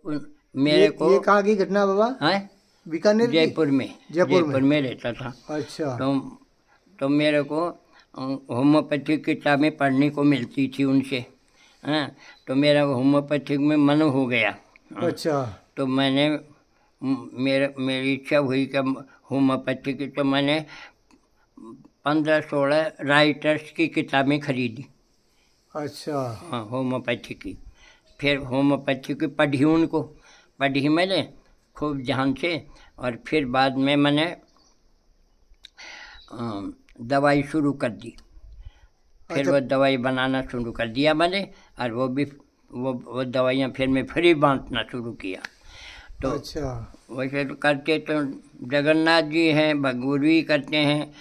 मेरे को ये कहाँ की घटना बाबा? है बीकानेर की? जयपुर में रहता था। अच्छा। तो मेरे को होम्योपैथिक किताबें पढ़ने को मिलती थी उनसे। हाँ, तो मेरा होम्योपैथिक में मन हो गया। अच्छा। तो मैंने मेरी इच्छा हुई कि होम्योपैथिक की, तो मैंने 15-16 राइटर्स की किताबें खरीदी। अच्छा। हाँ, होम्योपैथिक की। फिर होम्योपैथिक की पढ़ी मैंने खूब ध्यान से। और फिर बाद में मैंने दवाई शुरू कर दी। फिर अच्छा। वो दवाई बनाना शुरू कर दिया मैंने, और वो दवाइयाँ फिर मैं फ्री बांटना शुरू किया। तो अच्छा। वैसे तो करते तो जगन्नाथ जी हैं, भगवान भी करते हैं।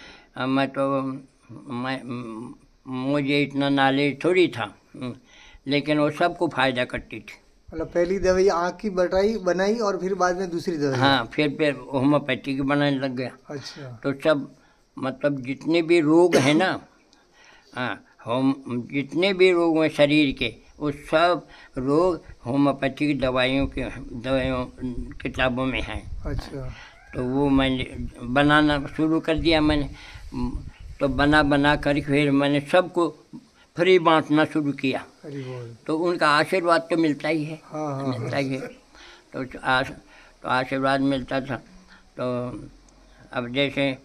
मुझे इतना नॉलेज थोड़ी था, लेकिन वो सबको फायदा करती थी। मतलब पहली दवाई आँख की बनाई और फिर बाद में दूसरी दवाई? हाँ, फिर होम्योपैथी की बनाने लग गया। अच्छा। तो सब मतलब जितने भी रोग हैं ना, हाँ, जितने भी रोग हैं शरीर के, वो सब रोग होम्योपैथिक दवाइयों किताबों में हैं। अच्छा। तो वो मैंने बनाना शुरू कर दिया मैंने। तो बना कर फिर मैंने सबको फ्री बांटना शुरू किया। तो उनका आशीर्वाद तो मिलता ही है। हाँ, मिलता ही है। तो आशीर्वाद मिलता था। तो अब जैसे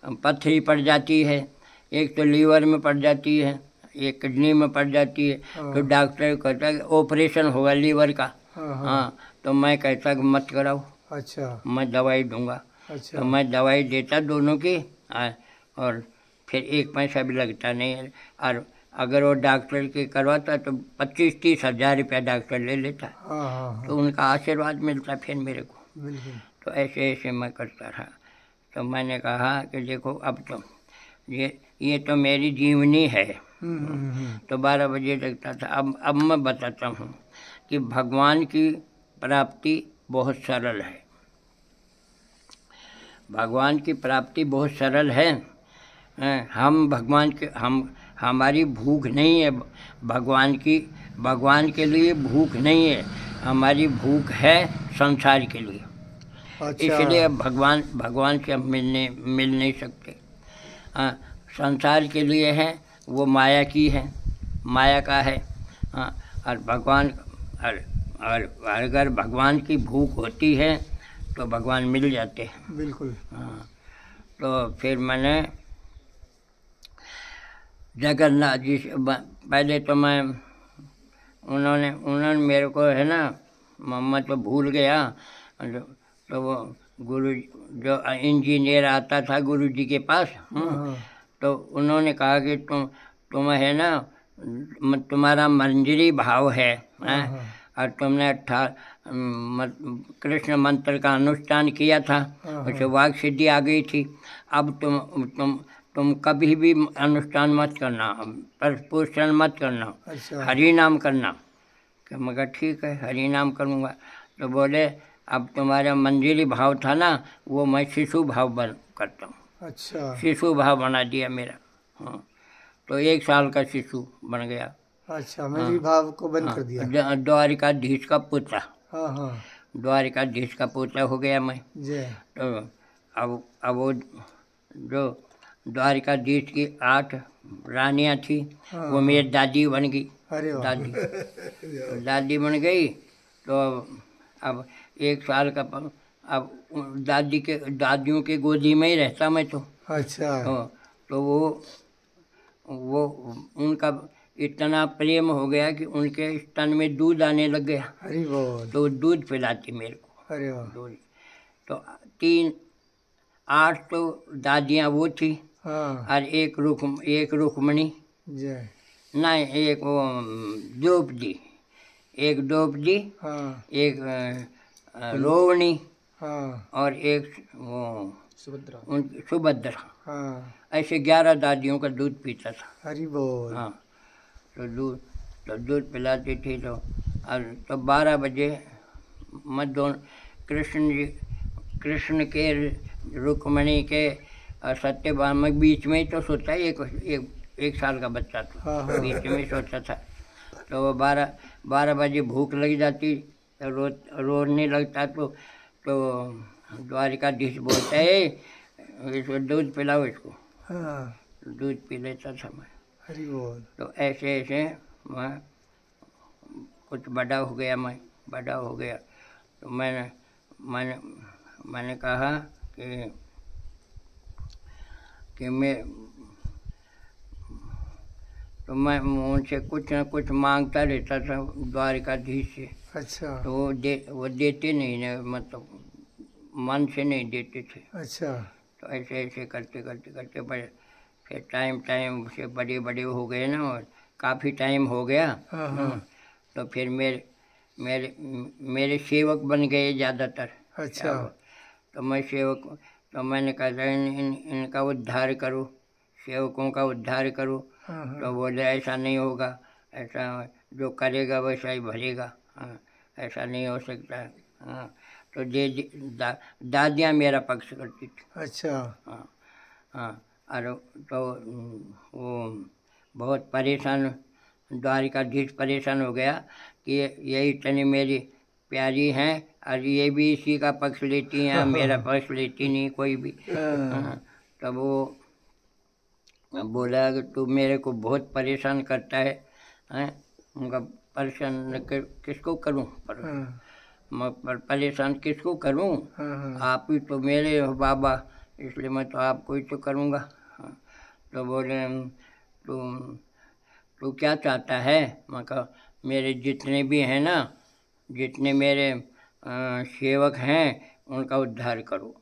पथरी पड़ जाती है, एक तो लीवर में पड़ जाती है, एक किडनी में पड़ जाती है। तो डॉक्टर कहता है ऑपरेशन होगा लीवर का। हाँ, तो मैं कहता कि मत कराओ। अच्छा। मैं दवाई दूंगा। अच्छा। तो मैं दवाई देता दोनों की, और फिर एक पैसा भी लगता नहीं है। और अगर वो डॉक्टर के करवाता तो 25-30 हज़ार रुपया डॉक्टर ले लेता। तो उनका आशीर्वाद मिलता फिर मेरे को। तो ऐसे ऐसे मैं करता रहा। तो मैंने कहा कि देखो, अब तो ये तो मेरी जीवनी है। तो 12 बजे लगता था। अब मैं बताता हूँ कि भगवान की प्राप्ति बहुत सरल है। भगवान की प्राप्ति बहुत सरल है। हम भगवान के हमारी भूख नहीं है भगवान के लिए भूख नहीं है। हमारी भूख है संसार के लिए। अच्छा। इसलिए भगवान से हम मिल नहीं सकते। संसार के लिए है, वो माया की है, माया का है। और भगवान और अगर भगवान की भूख होती है तो भगवान मिल जाते हैं। बिल्कुल। तो फिर मैंने जगन्नाथ जी से पहले तो उन्होंने मेरे को है ना, मैं तो भूल गया। तो वो गुरु जो इंजीनियर आता था गुरु जी के पास, तो उन्होंने कहा कि तुम है ना, तुम्हारा मंजरी भाव है, और तुमने कृष्ण मंत्र का अनुष्ठान किया था, उसे वाक सिद्धि आ गई थी। अब तुम कभी भी अनुष्ठान मत करना, पुष्टन मत करना। अच्छा। हरि नाम करना। मगर ठीक है, हरि नाम करूँगा। तो बोले अब तुम्हारा मंजिली भाव था ना, वो मैं शिशु भाव करता हूँ। अच्छा। शिशु भाव बना दिया मेरा। हाँ, तो 1 साल का शिशु बन गया। अच्छा, मंजिली भाव को बंद कर दिया। द्वारिकाधीश का पुत्र। हाँ। द्वारिकाधीश का पुत्र हो गया मैं। तो अब वो जो द्वारिकाधीश की 8 रानियाँ थी, वो मेरी दादी बन गई। दादी बन गई। तो अब 1 साल का, अब दादियों के गोदी में ही रहता मैं तो। अच्छा। तो वो उनका इतना प्रेम हो गया कि उनके स्तन में दूध आने लग गया। तो दूध पिलाती मेरे को। दूध। तो 8 तो दादियाँ वो थी, और एक रुक्मणी, नहीं, एक वो द्रौपदी, एक रोहिणी, और एक वो सुभद्रा। ऐसे 11 दादियों का दूध पीता था। हाँ, तो दूध पिलाती थी। तो 12 बजे मैं कृष्ण के, रुक्मणी के और सत्यभामा बीच में ही तो सोता है। एक साल का बच्चा था, बीच में सोता था। तो वो 12 बजे भूख लग जाती, रोने लगता तो द्वारिकाधीश बोलता है इसको दूध पिलाओ इसको। हाँ। दूध पी लेता था मैं। हरि बोल। तो ऐसे ऐसे मैं कुछ बड़ा हो गया, तो मैंने कहा कि मैं उनसे कुछ न कुछ मांगता रहता था द्वारिकाधीश से। अच्छा। तो वो देते नहीं ना, मतलब मन से नहीं देते थे। अच्छा। तो ऐसे ऐसे करते फिर टाइम से बड़े हो गए ना, और काफ़ी टाइम हो गया। हाँ। तो फिर मेरे सेवक बन गए ज़्यादातर। अच्छा। तो मैंने कहा इनका उद्धार करो, सेवकों का उद्धार करो। तो बोले ऐसा नहीं होगा, ऐसा जो करेगा वैसा ही भरेगा। हाँ, ऐसा नहीं हो सकता। हाँ, तो दादियाँ मेरा पक्ष करती थी। अच्छा। हाँ। और तो वो बहुत परेशान, द्वारिकाधीश परेशान हो गया कि यही तनी मेरी प्यारी हैं और ये भी इसी का पक्ष लेती हैं, मेरा पक्ष लेती नहीं कोई भी। तब वो बोला कि तू मेरे को बहुत परेशान करता है। उनका परेशान किसको करूं, परेशान किसको करूं? आप ही तो मेरे हो बाबा, इसलिए मैं तो आपको ही तो करूँगा। तो बोले तू क्या चाहता है? मैं कहा मेरे जितने भी हैं ना, जितने मेरे सेवक हैं उनका उद्धार करो।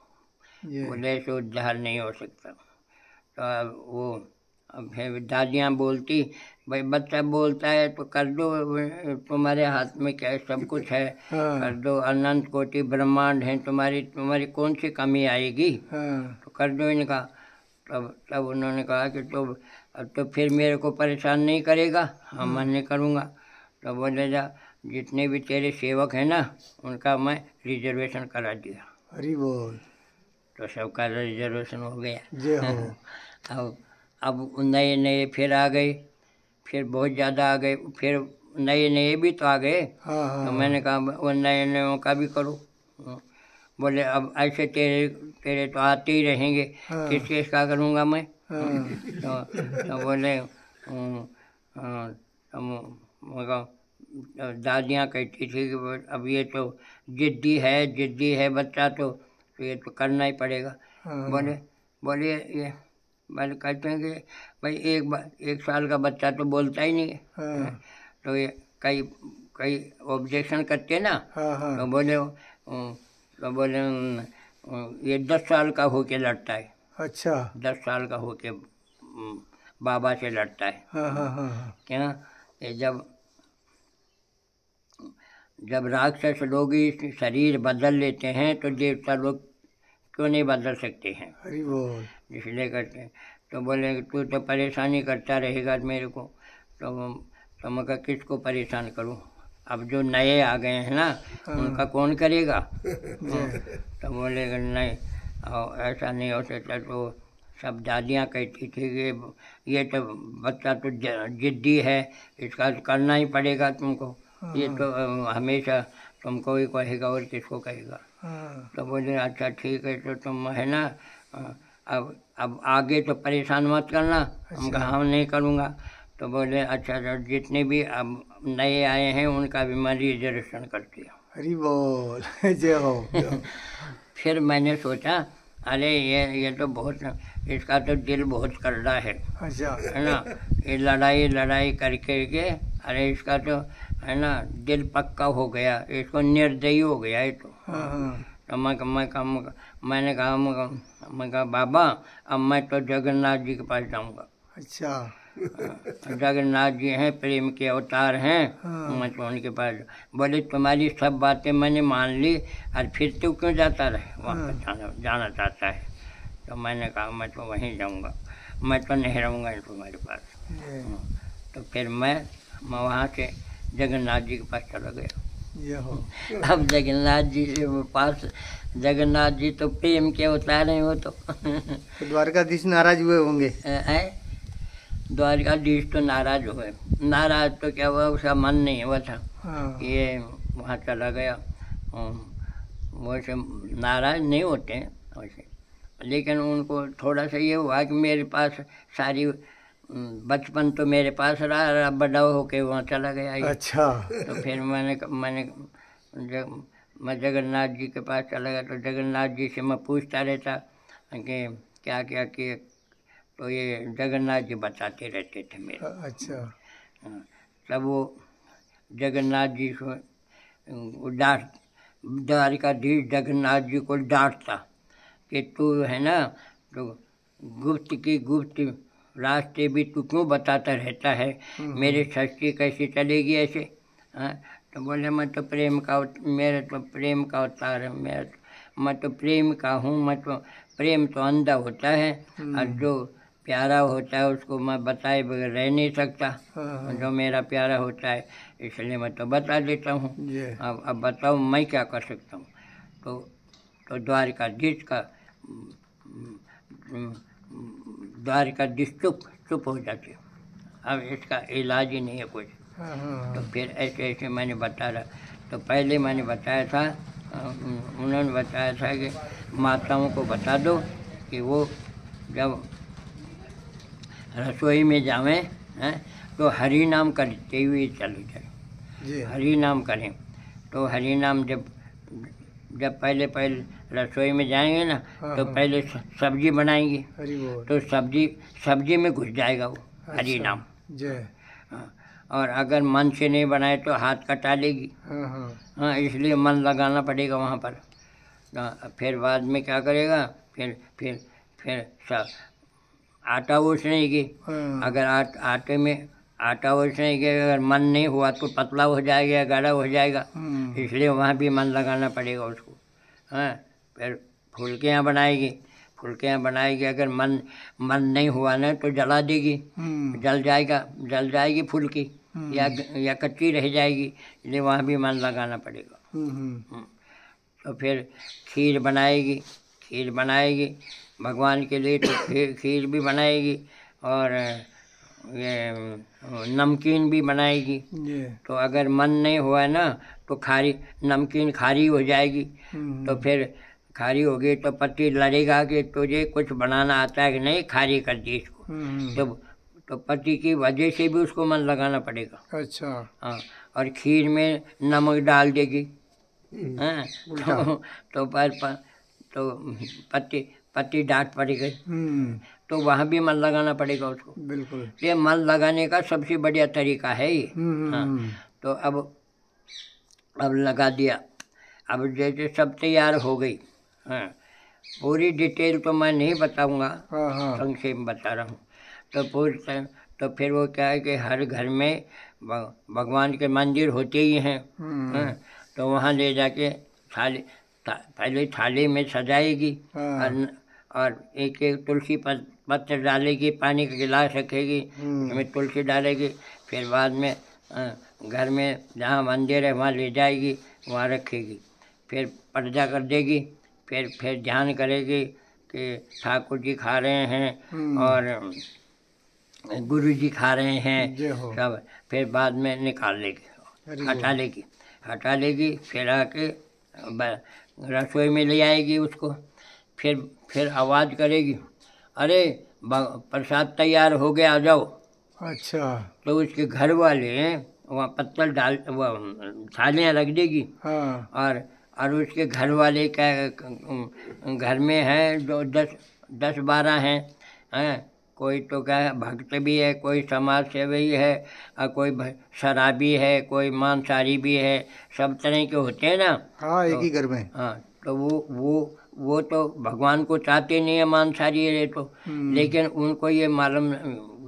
बोले ऐसे उद्धार नहीं हो सकता। तो अब फिर दादियाँ बोलती भाई बच्चा बोलता है तो कर दो, तुम्हारे हाथ में क्या है, सब कुछ है। कर दो, अनंत कोटि ब्रह्मांड है, तुम्हारी कौन सी कमी आएगी? तो कर दो इनका। तब उन्होंने कहा कि तो फिर मेरे को परेशान नहीं करेगा? हाँ, मैं नहीं करूँगा। तो बोले जा जितने भी तेरे सेवक हैं ना उनका मैं रिजर्वेशन करा दिया। हरि बोल। तो सबका रिजर्वेशन हो गया। जय हो। अब नए फिर आ गए, फिर बहुत ज़्यादा आ गए, फिर नए भी तो आ गए। तो मैंने कहा वो नए का भी करो। बोले अब ऐसे तेरे तो आते ही रहेंगे, किस का करूँगा मैं? तो बोले दादियाँ कहती थी कि अब ये तो जिद्दी है बच्चा, तो ये तो करना ही पड़ेगा। बोले ये मैंने कहते हैं कि भाई एक साल का बच्चा तो बोलता ही नहीं है। तो ये कई ऑब्जेक्शन करते ना। तो बोले ये 10 साल का होके लड़ता है। अच्छा। 10 साल का होके बाबा से लड़ता है। क्या जब राक्षस लोग शरीर बदल लेते हैं तो देवता लोग क्यों नहीं बदल सकते हैं? हरि बोल। इसलिए करते हैं। तो बोले तू तो परेशानी करता रहेगा मेरे को। तो मैं कहा किसको परेशान करूं? अब जो नए आ गए हैं ना उनका कौन करेगा? तो बोले नहीं, ऐसा नहीं हो सकता। तो सब दादियाँ कहती थी कि ये तो बच्चा तो जिद्दी है, इसका करना ही पड़ेगा तुमको। ये तो हमेशा तुमको ही कहेगा और किसको कहेगा? तो बोले अच्छा ठीक है, तो तुम है ना अब आगे तो परेशान मत करना। हम कहा हम नहीं करूँगा। तो बोले अच्छा जितने भी अब नए आए हैं उनका भी मैं रिजर्वेशन कर दिया। हरि बोल। जय हो। फिर मैंने सोचा अरे ये तो बहुत, इसका तो दिल बहुत कड़वा है। अच्छा। है ना, ये लड़ाई करके के अरे इसका तो है ना दिल पक्का हो गया, इसको निर्दयी हो गया है। तो मैंने कहा बाबा अब मैं तो जगन्नाथ जी के पास जाऊंगा। अच्छा। जगन्नाथ जी हैं, प्रेम के अवतार हैं। मैं तो उनके पास। बोले तुम्हारी सब बातें मैंने मान ली और फिर तू क्यों जाता रहे वहाँ पर जाना चाहता है? तो मैंने कहा मैं तो वहीं जाऊंगा, मैं तो नहीं रहूँगा तुम्हारे पास। तो फिर मैं वहाँ से जगन्नाथ जी के पास चला गया। अब जगन्नाथ जी से पास, जगन्नाथ जी तो प्रेम के अवतार हैं वो तो। द्वारकाधीश नाराज हुए होंगे? द्वारकाधीश तो नाराज हुए। नाराज तो क्या हुआ, उसका मन नहीं हुआ था। ये वहाँ चला गया। वैसे नाराज़ नहीं होते हैं वैसे, लेकिन उनको थोड़ा सा ये हुआ कि मेरे पास सारी बचपन तो मेरे पास रहा, बड़ा होके वहाँ चला गया ये। अच्छा। तो फिर मैं जगन्नाथ जी के पास चला गया, तो जगन्नाथ जी से मैं पूछता रहता कि क्या क्या किए, तो ये जगन्नाथ जी बताते रहते थे मेरे। अच्छा। तब वो जगन्नाथ जी को डांट, द्वारिकाधीश जगन्नाथ जी को डांटता कि तू है ना, तो गुप्त की गुप्त रास्ते भी तू क्यों बताता रहता है, मेरे सृष्टि कैसे चलेगी ऐसे। हाँ, तो बोले मैं तो प्रेम का, मेरे तो प्रेम का अवतार है, मैं तो प्रेम का हूँ, मैं तो प्रेम तो अंधा होता है, और जो प्यारा होता है उसको मैं बताए बगैर रह नहीं सकता। जो मेरा प्यारा होता है इसलिए मैं तो बता देता हूँ। अब बताओ मैं क्या कर सकता हूँ। तो द्वारिकाधीश का द्वारिकाधीश चुप हो जाते, अब इसका इलाज ही नहीं है कुछ। तो फिर ऐसे ऐसे मैंने बता रहा, तो पहले मैंने बताया था, उन्होंने बताया था कि माताओं को बता दो कि वो जब रसोई में जावें हैं तो हरि नाम करते हुए चले जाए, हरि नाम करें। तो हरि नाम जब पहले रसोई में जाएंगे ना, तो पहले सब्जी बनाएंगे, तो सब्जी में घुस जाएगा वो हरि नाम। और अगर मन से नहीं बनाए तो हाथ कटा लेगी। हाँ, इसलिए मन लगाना पड़ेगा वहाँ पर। फिर बाद में क्या करेगा, फिर सब आटा उसनेगी। अगर आटे में आटा उसनेगी, अगर मन नहीं हुआ तो पतला हो जाएगा, गाढ़ा हो जाएगा, इसलिए वहाँ भी मन लगाना पड़ेगा उसको। हाँ, फिर फुल्कियाँ बनाएगी, अगर मन नहीं हुआ ना तो जला देगी, जल जाएगी फुल्की, या कच्ची रह जाएगी, इसलिए वहाँ भी मन लगाना पड़ेगा। तो फिर खीर बनाएगी भगवान के लिए, तो खीर भी बनाएगी, और ये नमकीन भी बनाएगी। तो अगर मन नहीं हुआ ना तो नमकीन खारी हो जाएगी। तो फिर खारी होगी तो पति लड़ेगा कि तुझे कुछ बनाना आता है कि नहीं, खारी कर दी इसको। तो पति की वजह से भी उसको मन लगाना पड़ेगा। अच्छा। हाँ, और खीर में नमक डाल देगी। हाँ, तो पति डांट पड़ गई, तो वहाँ भी मन लगाना पड़ेगा उसको। बिल्कुल, ये मन लगाने का सबसे बढ़िया तरीका है ये। हाँ, तो अब लगा दिया। अब जैसे सब तैयार हो गई, हाँ, पूरी डिटेल तो मैं नहीं बताऊंगा, संक्षेप में बता रहा हूँ। तो फिर वो क्या है कि हर घर में भगवान के मंदिर होते ही हैं। हाँ, तो वहाँ ले जाके पहले थाली में सजाएगी, और एक तुलसी पत्र डालेगी, पानी का गिलास रखेगी, उसमें तुलसी डालेगी। फिर बाद में घर में जहाँ मंदिर है वहाँ ले जाएगी, वहाँ रखेगी। फिर पर्दा कर देगी, फिर ध्यान करेगी कि ठाकुर जी खा रहे हैं और गुरु जी खा रहे हैं सब। फिर बाद में निकाल लेगी, हटा लेगी, फिर आके रसोई में ले आएगी उसको। फिर आवाज़ करेगी, अरे प्रसाद तैयार हो गया, आ जाओ। अच्छा। तो उसके घर वाले वहाँ पत्तल डाल, वो थालियाँ रख देगी। और उसके घर वाले क्या घर में है जो 10-12 हैं, कोई तो क्या भक्त भी है, कोई समाज सेवी है, और कोई शराबी है, कोई मांसाहारी भी है, सब तरह के होते हैं ना। हाँ, एक ही घर में। हाँ, तो वो तो भगवान को चाहते नहीं है मांसाहारी है तो, लेकिन उनको ये मालूम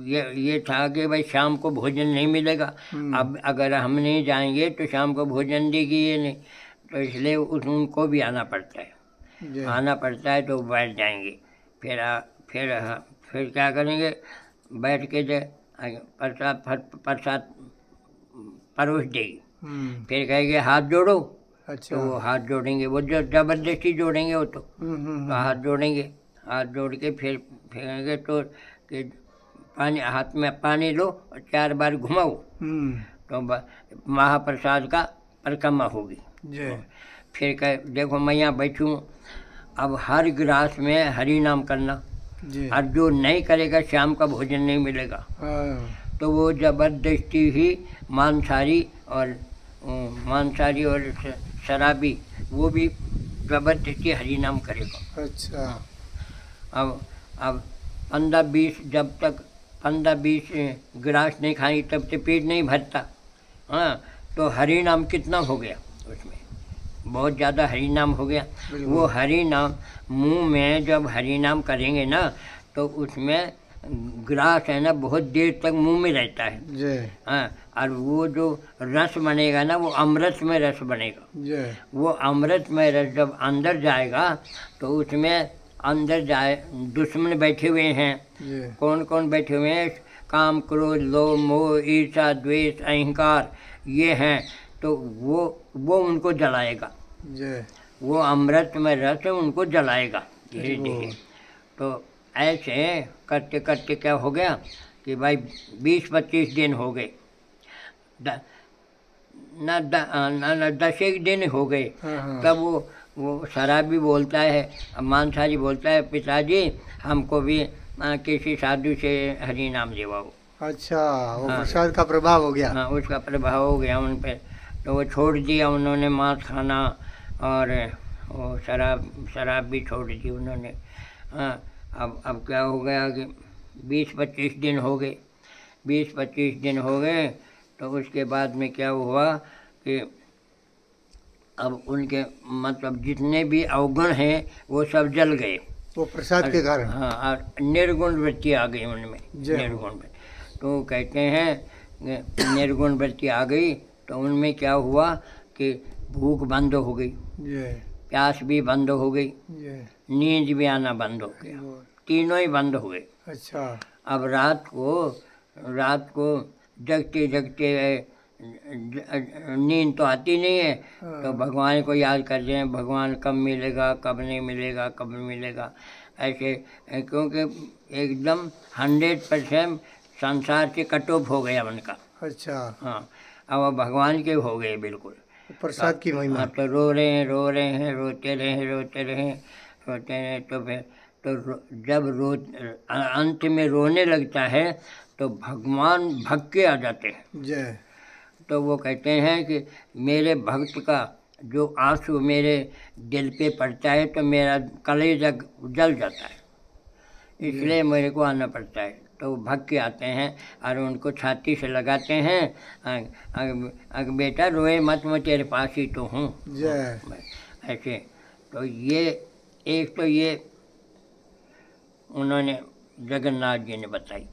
ये था कि भाई शाम को भोजन नहीं मिलेगा, अब अगर हम नहीं जाएंगे तो शाम को भोजन देगी ये नहीं, तो इसलिए उनको भी आना पड़ता है। तो बैठ जाएंगे। फिर क्या करेंगे, बैठ के प्रसाद परोस देगी। फिर कहेंगे हाथ जोड़ो। अच्छा। तो वो हाथ जोड़ेंगे, वो जो जबरदस्ती जोड़ेंगे वो तो हाथ जोड़ेंगे। हाथ जोड़ के फिर कहेंगे तो कि हाथ में पानी लो और 4 बार घुमाओ, तो महाप्रसाद का परिक्रमा होगी। जय। फिर कह देखो मैं यहाँ बैठूँ, अब हर गिलास में हरि नाम करना, जी। और जो नहीं करेगा शाम का भोजन नहीं मिलेगा। हाँ। तो वो ज़बरदस्ती ही मांसाहारी और शराबी वो भी ज़बरदस्ती हरि नाम करेगा। अच्छा। अब 15-20 जब तक 15-20 गिलास नहीं खाई तब से पेट नहीं भरता। हाँ, तो हरि नाम कितना हो गया, उसमें बहुत ज़्यादा हरि नाम हो गया। वो हरि नाम मुंह में जब हरि नाम करेंगे ना तो उसमें ग्रास है ना बहुत देर तक मुंह में रहता है। हाँ, और वो जो रस बनेगा ना वो अमृत में रस बनेगा। वो अमृत में रस जब अंदर जाएगा तो उसमें अंदर जाए दुश्मन बैठे हुए हैं। कौन कौन बैठे हुए हैं? काम, क्रोध, लोभ, मोह, ईर्ष्या, द्वेष, अहंकार, ये हैं। तो वो उनको जलाएगा। वो अमृत में रस उनको जलाएगा धीरे धीरे। तो ऐसे करते करते क्या हो गया कि भाई 20-25 दिन हो गए, 10 दिन हो गए। तब वो शराबी बोलता है, मांसाहारी बोलता है, पिताजी हमको भी किसी साधु से हरि नाम दिवाओ। अच्छा, वो प्रसाद का प्रभाव हो गया। हाँ, उसका प्रभाव हो गया उन पर। तो वो छोड़ दिया उन्होंने मांस खाना, और वो शराब भी छोड़ दी उन्होंने। हाँ, अब क्या हो गया कि 20-25 दिन हो गए। 20-25 दिन हो गए तो उसके बाद में क्या हुआ कि अब उनके मतलब जितने भी अवगुण हैं वो सब जल गए वो प्रसाद के कारण। हाँ, और निर्गुण वृत्ति आ गई उनमें। निर्गुण में तो कहते हैं निर्गुण वृत्ति आ गई तो उनमें क्या हुआ कि भूख बंद हो गई, प्यास भी बंद हो गई, नींद भी आना बंद हो गया, तीनों ही बंद हो गए। अच्छा। अब रात को जगते जगते नींद तो आती नहीं है, तो भगवान को याद कर रहे हैं, भगवान कब मिलेगा, कब नहीं मिलेगा, कब मिलेगा, ऐसे। क्योंकि एकदम 100% संसार से कट ऑफ हो गया उनका। अच्छा। हाँ, अब भगवान के हो गए बिल्कुल। प्रसाद की महिमा। तो रो रहे हैं, रोते रहे। तो फिर तो जब अंत में रोने लगता है तो भगवान भग के आ जाते हैं। जय। तो वो कहते हैं कि मेरे भक्त का जो आंसू मेरे दिल पे पड़ता है तो मेरा कलेजा जल जाता है, इसलिए मेरे को आना पड़ता है। तो भग के आते हैं और उनको छाती से लगाते हैं, बेटा रोए मत, मैं तेरे पास ही तो हूँ। ऐसे। तो ये उन्होंने जगन्नाथ जी ने बताई।